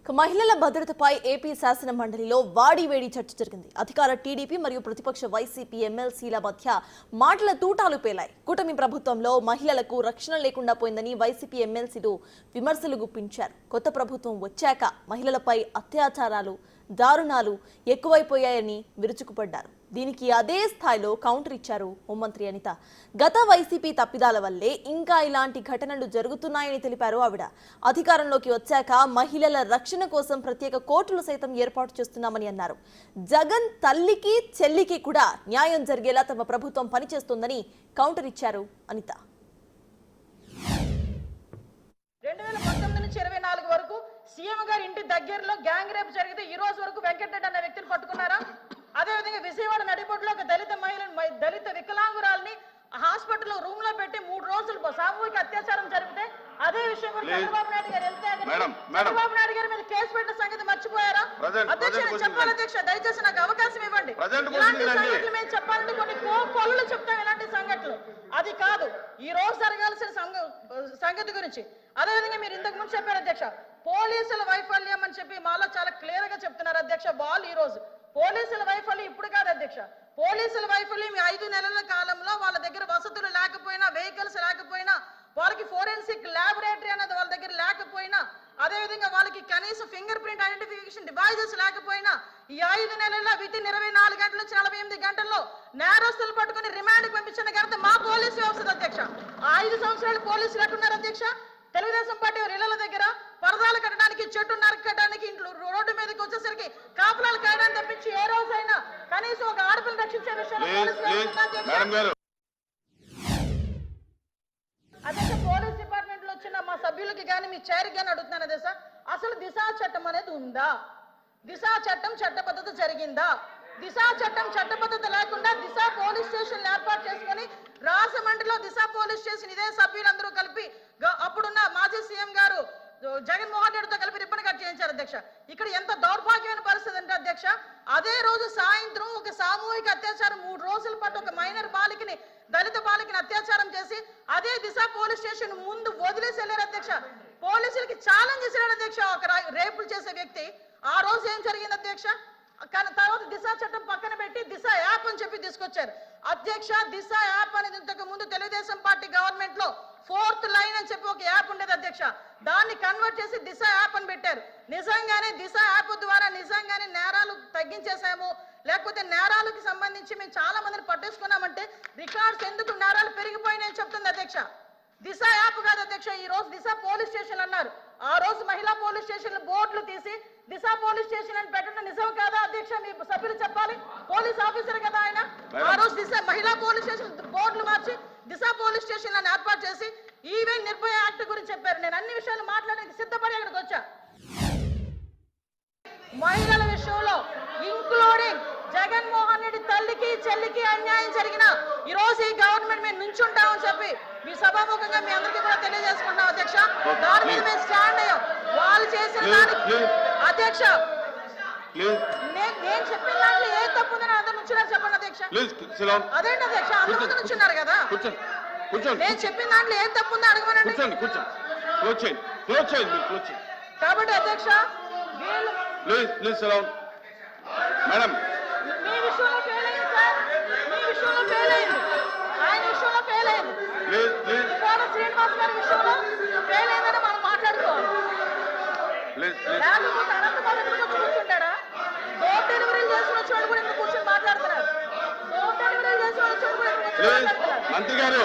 మహిళల భద్రతపై ఏపీ శాసన మండలిలో వాడివేడి చర్చ జరిగింది. అధికార టీడీపీ మరియు ప్రతిపక్ష వైసీపీ ఎమ్మెల్సీల మధ్య మాటల తూటాలు పేలాయి. కూటమి ప్రభుత్వంలో మహిళలకు రక్షణ లేకుండా పోయిందని వైసీపీ ఎమ్మెల్సీలు విమర్శలు గుప్పించారు. కొత్త ప్రభుత్వం వచ్చాక మహిళలపై అత్యాచారాలు, దారుణాలు ఎక్కువైపోయాయని విరుచుకుపడ్డారు. దీనికి అదే స్థాయిలో కౌంటర్ ఇచ్చారు హోంమంత్రి అనిత. గత వైసీపీ తప్పిదాల వల్లే ఇంకా ఇలాంటి ఘటనలు జరుగుతున్నాయని తెలిపారు ఆవిడ. అధికారంలోకి వచ్చాక మహిళల రక్షణ కోసం ప్రత్యేక కోర్టులు సైతం ఏర్పాటు చేస్తున్నామని అన్నారు. జగన్ తల్లికి చెల్లికి కూడా న్యాయం జరిగేలా తమ ప్రభుత్వం పనిచేస్తోందని కౌంటర్ ఇచ్చారు అనిత. 2019 నుంచి 24 వరకు సీఎం గారి ఇంటి దగ్గరలో గ్యాంగ్ రేప్ జరిగితే ఈ రోజు వరకు వెంకటరెడ్డి అనే వ్యక్తిని పట్టుకున్నారా? అదేవిధంగా విజయవాడ నడిబొడ్డులో ఒక దళిత వికలాంగురాల్ని హాస్పిటల్లో రూమ్ లో పెట్టి 3 రోజులు సామూహిక అత్యాచారం జరిగితే అదే విషయం కూడా చంద్రబాబు నాయుడు గారు వెళ్తే చంద్రబాబు నాయుడు గారి మీద కేసు పెట్టిన సంగతి మర్చిపోయారా? అధ్యక్ష చెప్పాలి అధ్యక్ష, దయచేసి నాకు అవకాశం ఇవ్వండి. ఇలాంటి సంగతులు మేము చెప్పాలంటే కొన్ని కోళ్ళు చెప్తాం. ఇలాంటి సంఘటనలు అది కాదు ఈ రోజు జరగాల్సిన సంగతి గురించి. అదేవిధంగా మీరు ఇంతకు ముందు చెప్పారు అధ్యక్ష, పోలీసుల వైఫల్యం అని చెప్పి మాలో చాలా క్లియర్ గా చెప్తున్నారు అధ్యక్ష. వాళ్ళు ఈ రోజు పోలీసుల వైఫల్యం ఇప్పుడు కాదు అధ్యక్ష. పోలీసుల వైఫల్యం 5 నెలల కాలంలో వాళ్ళ దగ్గర వసతులు లేకపోయినా, వెహికల్స్ లేకపోయినా, వాళ్ళకి ఫోరెన్సిక్ ల్యాబొరేటరీ అనేది వాళ్ళ దగ్గర లేకపోయినా, అదేవిధంగా వాళ్ళకి కనీసం ఫింగర్ ప్రింట్ ఐడెంటిఫికేషన్ డివైజెస్ లేకపోయినా ఈ 5 నెలల్లో వితిన్ 24 గంటల నుంచి 48 గంటల్లో నేరస్తులు పట్టుకుని రిమాండ్కి పంపించిన ఘనత మా పోలీసు వ్యవస్థ అధ్యక్ష. 5 సంవత్సరాలు పోలీసులు ఎట్టున్నారు అధ్యక్ష? తెలుగుదేశం పార్టీ ఇళ్ల దగ్గర పరదాలు కట్టడానికి, చెట్టు నరకడానికి, ఇంట్లో రోడ్డు మీదకి వచ్చేసరికి కాపులాలు కాయడానికి తప్పించి ఏ రోజైనా కనీసం ఒక ఆడపిల్లని రక్షించే విషయంలో అధ్యక్ష పోలీస్ డిపార్ట్మెంట్ లో వచ్చిన మా సభ్యులకి కానీ మీ చైర్కి కానీ అడుగుతున్నాను అదే సార్, అసలు దిశా చట్టం అనేది ఉందా? దిశా చట్టం చట్టబద్ధత జరిగిందా? దిశా చట్టం చట్టబద్ధత లేకుండా దిశా పోలీస్ స్టేషన్ ఏర్పాటు చేసుకుని రాజమండ్రిలో దిశా పోలీస్ స్టేషన్ ఇదే సభ్యులందరూ కలిపి అప్పుడున్న మాజీ సీఎం గారు జగన్మోహన్ రెడ్డితో కలిపి రిబ్బన్ కట్ చేయించారు అధ్యక్ష. ఇక్కడ ఎంత దౌర్భాగ్యమైన పరిస్థితి అంటే అధ్యక్ష, అదే రోజు సాయంత్రం ఒక సామూహిక అత్యాచారం 3 రోజుల పాటు ఒక మైనర్ బాలికని, దళిత బాలికని అత్యాచారం చేసి అదే దిశ పోలీస్ స్టేషన్ ముందు వదిలేసి వెళ్ళారు అధ్యక్ష. పోలీసులకి ఛాలెంజ్ చేశాడు అధ్యక్ష ఒక రేపులు చేసే వ్యక్తి. ఆ రోజు ఏం జరిగింది అధ్యక్ష? కానీ తర్వాత దిశ చట్టం పక్కన పెట్టి దిశ యాప్ అని చెప్పి తీసుకొచ్చారు అధ్యక్ష. దిశ యాప్ అనేది ఇంతకు ముందు తెలుగుదేశం పార్టీ గవర్నమెంట్ లో 4th లైన్ అని చెప్పి ఒక యాప్ ఉండేది అధ్యక్ష. దాన్ని కన్వర్ట్ చేసి దిశ యాప్ అని పెట్టారు. నిజంగానే దిశ యాప్ ద్వారా నిజంగానే నేరాలు తగ్గించేసాము, లేకపోతే నేరాలకు సంబంధించి మేము చాలా మందిని పట్టేసుకున్నామంటే రికార్డ్స్ ఎందుకు నేరాలు పెరిగిపోయినాయని చెప్తుంది అధ్యక్ష. దిశ యాప్ కాదు అధ్యక్ష, ఈ రోజు దిశ పోలీస్ స్టేషన్ అన్నారు. ఆ రోజు మహిళా పోలీస్ స్టేషన్ బోర్డులు తీసి దిశ పోలీస్ స్టేషన్ అని పెట్టడం నిజం కాదా అధ్యక్ష? మీ సభ్యులు చెప్పాలి, పోలీస్ ఆఫీసర్ కదా ఆయన. ఆ రోజు దిశ మహిళా పోలీస్ స్టేషన్ బోర్డులు మార్చి దిశ పోలీస్ స్టేషన్ అని ఏర్పాటు చేసి ఈవెన్ నిర్భయ యాక్ట్ గురించి చెప్పారు. నేను అన్ని విషయాలు మాట్లాడడానికి సిద్ధపడి అక్కడికి వచ్చా. మహిళల విషయంలో ఇంక్లూడింగ్ జగన్మోహన్ రెడ్డి తల్లికి చెల్లికి అన్యాయం జరిగిన ఈ రోజు ఈ గవర్నమెంట్ మేము నుంచుంటామని చెప్పి మీ సభాముఖంగా మీ అందరికీ కూడా తెలియజేసుకుంటాం అధ్యక్ష. దాని మీద మేము స్టాండ్ అయ్యాం. వాళ్ళు చేసిన దానికి అధ్యక్ష నేను చెప్పిన దాంట్లో ఏ తప్పు ఉందని అందరు నుంచున్నారు చెప్పండి అధ్యక్ష. అదేంటి అధ్యక్ష, అందరూ నుంచున్నారు కదా, నేను చెప్పిన దాంట్లో ఏం తప్పు ఉందో అడగమనండి. కాబట్టి అధ్యక్ష మీ విషయంలో ఫెయిల్ అయింది సార్, మీ విషయంలో ఫెయిల్ అయింది, ఆయన విషయంలో ఫెయిల్ అయింది, కోట శ్రీనివాస్ గారి విషయంలో ఫెయిల్ అయిందని మనం మాట్లాడుకోవాలి. లేకపోతే అనంతబాబు కూర్చుంటాడా? డోర్ డెలివరీ చేసిన వచ్చి కూడా ఇక్కడ కూర్చొని మాట్లాడుతున్నారు. డోర్ డెలివరీ చేసిన వచ్చి కూడా మంత్రి గారు